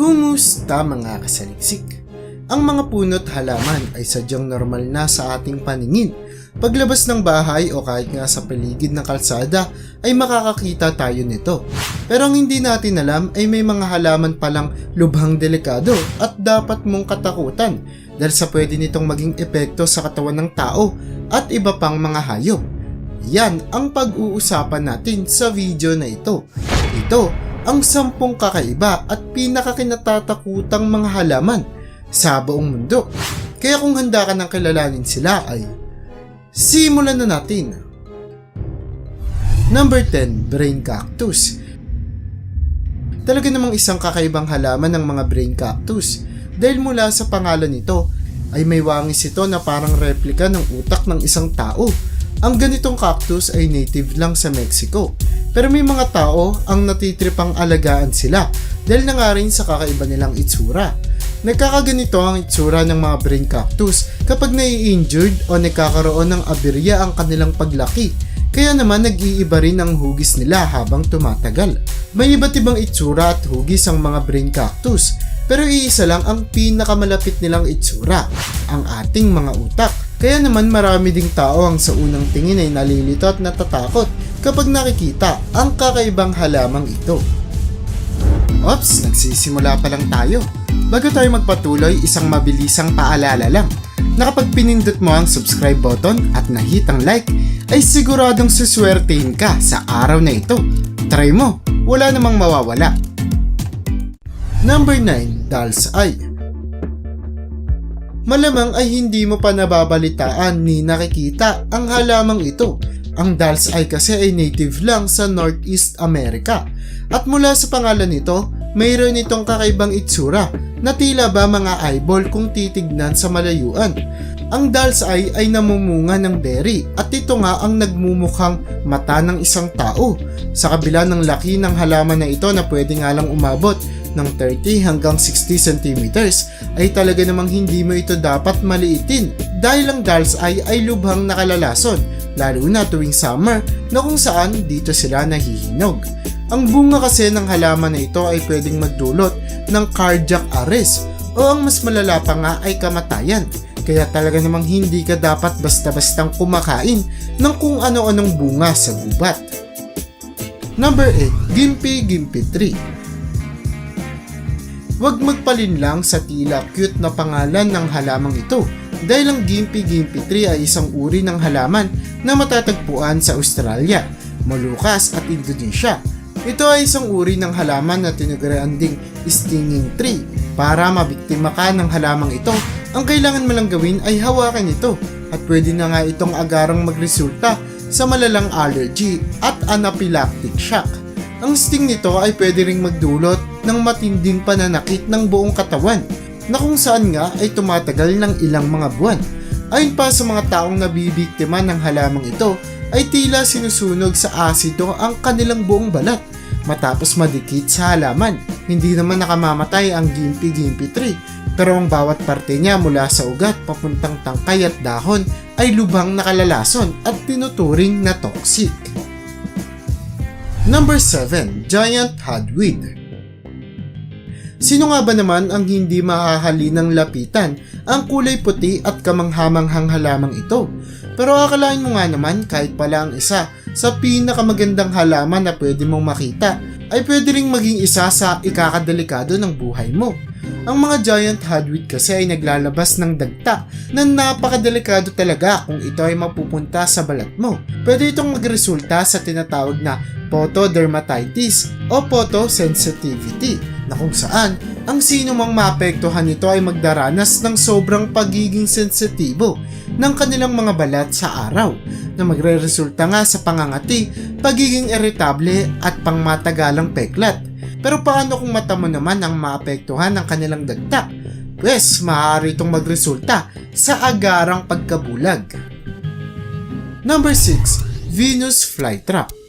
Kumusta mga kasaliksik? Ang mga puno't halaman ay sadyang normal na sa ating paningin. Paglabas ng bahay o kahit nga sa paligid ng kalsada ay makakakita tayo nito. Pero ang hindi natin alam ay may mga halaman palang lubhang delikado at dapat mong katakutan dahil sa pwede nitong maging epekto sa katawan ng tao at iba pang mga hayop. Yan ang pag-uusapan natin sa video na ito. Ito ang 10 kakaiba at pinakakinatatakutang mga halaman sa buong mundo. Kaya kung handa ka nang kilalanin sila ay simulan na natin. Number 10, Brain Cactus. Talaga namang isang kakaibang halaman ng mga brain cactus dahil mula sa pangalan nito ay may wangis ito na parang replika ng utak ng isang tao. Ang ganitong cactus ay native lang sa Mexico. Pero may mga tao ang natitripang alagaan sila dahil na nga rin sa kakaiba nilang itsura. Nagkakaganito ang itsura ng mga brain cactus kapag nai-injured o nagkakaroon ng aberya ang kanilang paglaki. Kaya naman nag-iiba rin ang hugis nila habang tumatagal. May iba't ibang itsura at hugis ang mga brain cactus. Pero iisa lang ang pinakamalapit nilang itsura, ang ating mga utak. Kaya naman marami ding tao ang sa unang tingin ay nalilito at natatakot kapag nakikita ang kakaibang halamang ito. Ops, nagsisimula pa lang tayo. Bago tayo magpatuloy, isang mabilisang paalala lang. Na kapag pinindot mo ang subscribe button at nahit ang like, ay siguradong suswertehin ka sa araw na ito. Try mo, wala namang mawawala. Number 9, Doll's Eye. Malamang ay hindi mo pa nababalitaan ni nakikita ang halamang ito. Ang Doll's Eye kasi ay native lang sa Northeast America. At mula sa pangalan nito, mayroon itong kakaibang itsura na tila ba mga eyeball kung titignan sa malayuan. Ang Doll's Eye ay namumunga ng berry at ito nga ang nagmumukhang mata ng isang tao. Sa kabila ng laki ng halaman na ito na pwede nga lang umabot ng 30 hanggang 60 centimeters ay talaga namang hindi mo ito dapat maliitin dahil ang Doll's Eye ay lubhang nakalalason lalo na tuwing summer na kung saan dito sila nahihinog. Ang bunga kasi ng halaman na ito ay pwedeng magdulot ng cardiac arrest o ang mas malala pa nga ay kamatayan. Kaya talaga namang hindi ka dapat basta-bastang kumakain ng kung ano-anong bunga sa gubat. Number 8, Gimpy Tree. Huwag magpalinlang sa tila cute na pangalan ng halamang ito dahil ang Gimpy Tree ay isang uri ng halaman na matatagpuan sa Australia, Moluccas at Indonesia. Ito ay isang uri ng halaman na tinagurian ding stinging tree. Para mabiktima ka ng halamang ito, ang kailangan mo lang gawin ay hawakan ito at pwede na nga itong agarang magresulta sa malalang allergy at anaphylactic shock. Ang sting nito ay pwede ring magdulot ng matinding pananakit ng buong katawan na kung saan nga ay tumatagal ng ilang mga buwan. Ayon pa sa mga taong nabibiktima ng halamang ito ay tila sinusunog sa asido ang kanilang buong balat matapos madikit sa halaman. Hindi naman nakamamatay ang Gimpy Tree pero ang bawat parte niya mula sa ugat papuntang tangkay at dahon ay lubhang nakalalason at tinuturing na toxic. Number 7, Giant Hardweed. Sino nga ba naman ang hindi mahahalinang lapitan ang kulay puti at kamanghamanghang halamang ito? Pero akalain mo nga naman kahit pala ang isa sa pinakamagandang halaman na pwede mong makita ay pwede ring maging isa sa ikakadelikado ng buhay mo. Ang mga giant hardweed kasi ay naglalabas ng dagta na napakadelikado talaga kung ito ay mapupunta sa balat mo. Pwede itong magresulta sa tinatawag na photodermatitis o photosensitivity na kung saan ang sino mang maapektuhan nito ay magdaranas ng sobrang pagiging sensitibo ng kanilang mga balat sa araw na magre-resulta nga sa pangangati, pagiging irritable at pangmatagalang peklat. Pero paano kung mata mo naman ang maapektuhan ng kanilang dagta? Pwes, maaari itong magresulta sa agarang pagkabulag. Number 6, Venus Flytrap.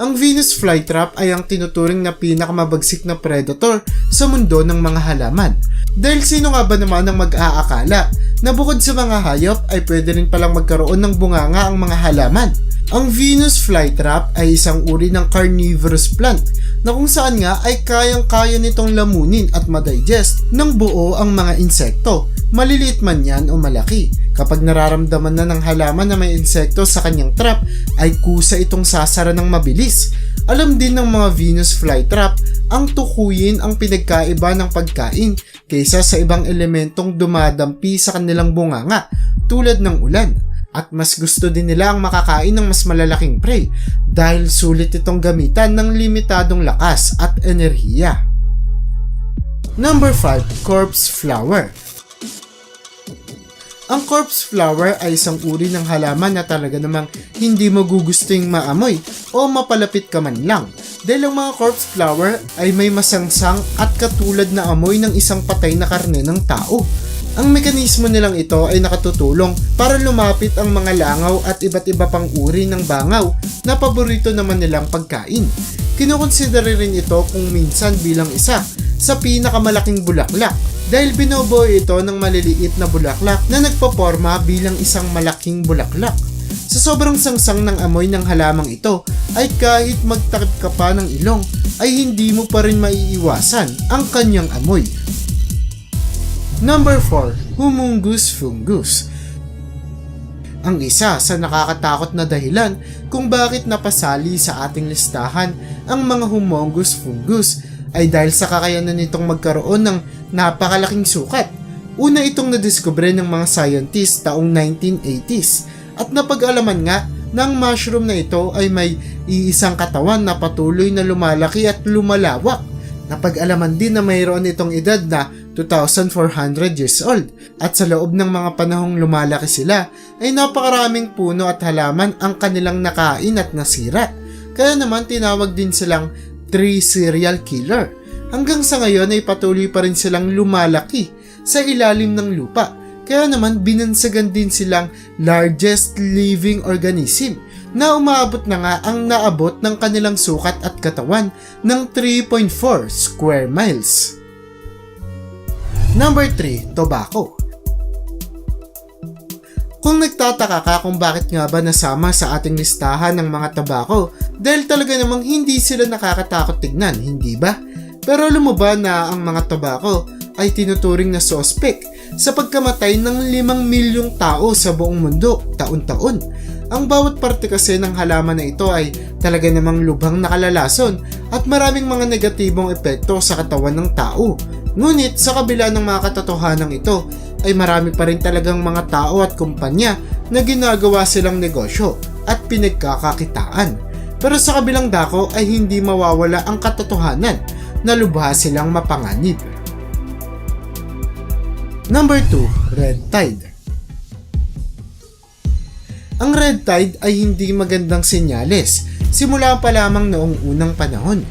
Ang Venus Flytrap ay ang tinuturing na pinakamabagsik na predator sa mundo ng mga halaman. Dahil sino nga ba naman ang mag-aakala na bukod sa mga hayop ay pwede rin palang magkaroon ng bunganga ang mga halaman? Ang Venus flytrap ay isang uri ng carnivorous plant na kung saan nga ay kayang-kaya nitong lamunin at madigest ng buo ang mga insekto, maliliit man yan o malaki. Kapag nararamdaman na ng halaman na may insekto sa kanyang trap, ay kusa itong sasara ng mabilis. Alam din ng mga Venus flytrap ang tukuyin ang pinagkaiba ng pagkain kaysa sa ibang elementong dumadampi sa kanilang bunganga tulad ng ulan. At mas gusto din nila ang makakain ng mas malalaking prey dahil sulit itong gamitan ng limitadong lakas at enerhiya. Number 5. Corpse flower. Ang corpse flower ay isang uri ng halaman na talaga namang hindi mo gugusting maamoy o mapalapit ka man lang dahil ang mga corpse flower ay may masangsang at katulad na amoy ng isang patay na karne ng tao. Ang mekanismo nilang ito ay nakatutulong para lumapit ang mga langaw at iba't iba pang uri ng bangaw na paborito naman nilang pagkain. Kinukonsidera rin ito kung minsan bilang isa sa pinakamalaking bulaklak dahil binobuo ito ng maliliit na bulaklak na nagpaporma bilang isang malaking bulaklak. Sa sobrang sangsang ng amoy ng halamang ito ay kahit magtakip ka pa ng ilong ay hindi mo pa rin maiiwasan ang kanyang amoy. Number 4. Humungus fungus. Ang isa sa nakakatakot na dahilan kung bakit napasali sa ating listahan ang mga humungus fungus ay dahil sa kakayanan nitong magkaroon ng napakalaking sukat. Una itong nadiskubre ng mga scientists taong 1980s at napag-alaman nga ng mushroom na ito ay may iisang katawan na patuloy na lumalaki at lumalawak. Napag-alaman din na mayroon itong edad na 2,400 years old at sa loob ng mga panahong lumalaki sila ay napakaraming puno at halaman ang kanilang nakain at nasira. Kaya naman tinawag din silang tree serial killer. Hanggang sa ngayon ay patuloy pa rin silang lumalaki sa ilalim ng lupa. Kaya naman binansagan din silang largest living organism na umaabot na nga ang naabot ng kanilang sukat at katawan ng 3.4 square miles. Number 3. Tobacco. Kung nagtataka ka kung bakit nga ba nasama sa ating listahan ng mga tobacco, dahil talaga namang hindi sila nakakatakot tignan, hindi ba? Pero alam mo ba na ang mga tobacco ay tinuturing na suspect sa pagkamatay ng 5 milyong tao sa buong mundo taon-taon? Ang bawat parte kasi ng halaman na ito ay talaga namang lubhang nakalalason at maraming mga negatibong epekto sa katawan ng tao. Ngunit sa kabila ng mga katotohanan ito ay marami pa rin talagang mga tao at kumpanya na ginagawa silang negosyo at pinagkakakitaan. Pero sa kabilang dako ay hindi mawawala ang katotohanan na lubha silang mapanganib. Number 2. Red tide. Ang red tide ay hindi magandang senyales simula pa lamang noong unang panahon.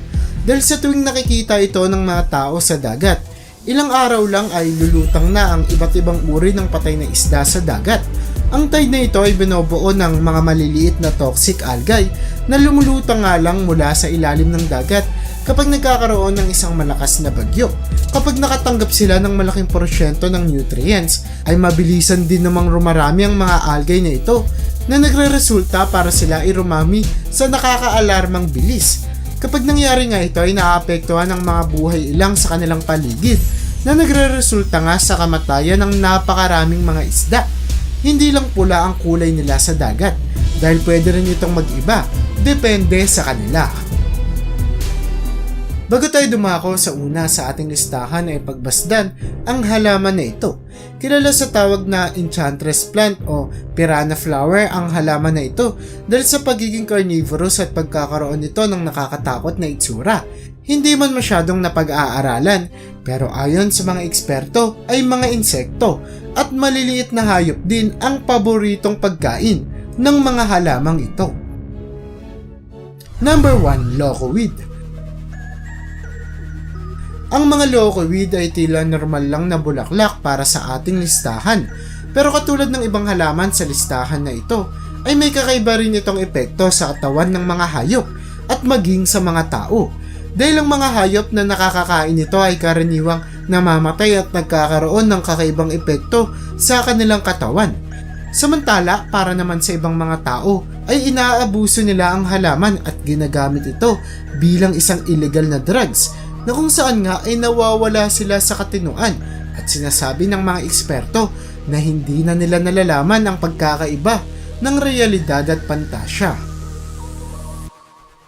Dahil sa tuwing nakikita ito ng mga tao sa dagat, ilang araw lang ay lulutang na ang iba't ibang uri ng patay na isda sa dagat. Ang tide na ito ay binubuo ng mga maliliit na toxic algae na lumulutang nga lang mula sa ilalim ng dagat kapag nagkakaroon ng isang malakas na bagyo. Kapag nakatanggap sila ng malaking porsyento ng nutrients, ay mabilisan din namang rumarami ang mga algae na ito na nagre-resulta para sila ay rumami sa nakakaalarmang bilis. Kapag nangyari nga ito ay naaapektuhan ang mga buhay ilang sa kanilang paligid na nagre-resulta nga sa kamatayan ng napakaraming mga isda. Hindi lang pula ang kulay nila sa dagat dahil pwede rin itong mag-iba, depende sa kanila. Bago tayo dumako sa una sa ating listahan ay pagbasdan ang halaman na ito. Kilala sa tawag na enchantress plant o piranha flower ang halaman na ito dahil sa pagiging carnivorous at pagkakaroon nito ng nakakatakot na itsura. Hindi man masyadong napag-aaralan pero ayon sa mga eksperto ay mga insekto at maliliit na hayop din ang paboritong pagkain ng mga halamang ito. Number 1. Locoweed. Ang mga locoweed ay tila normal lang na bulaklak para sa ating listahan. Pero katulad ng ibang halaman sa listahan na ito, ay may kakaiba rin itong epekto sa katawan ng mga hayop at maging sa mga tao. Dahil ang mga hayop na nakakakain nito ay karaniwang namamatay at nagkakaroon ng kakaibang epekto sa kanilang katawan. Samantala, para naman sa ibang mga tao ay inaabuso nila ang halaman at ginagamit ito bilang isang illegal na drugs na kung saan nga ay nawawala sila sa katinuan at sinasabi ng mga eksperto na hindi na nila nalalaman ang pagkakaiba ng realidad at pantasya.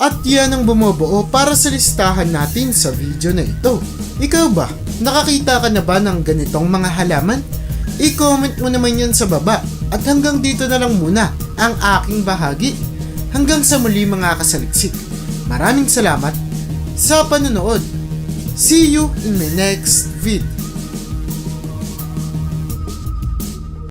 At yan ang bumubuo para sa listahan natin sa video na ito. Ikaw ba? Nakakita ka na ba ng ganitong mga halaman? I-comment mo naman yan sa baba. At hanggang dito na lang muna ang aking bahagi. Hanggang sa muli mga kasaliksik. Maraming salamat sa panonood. See you in my next video.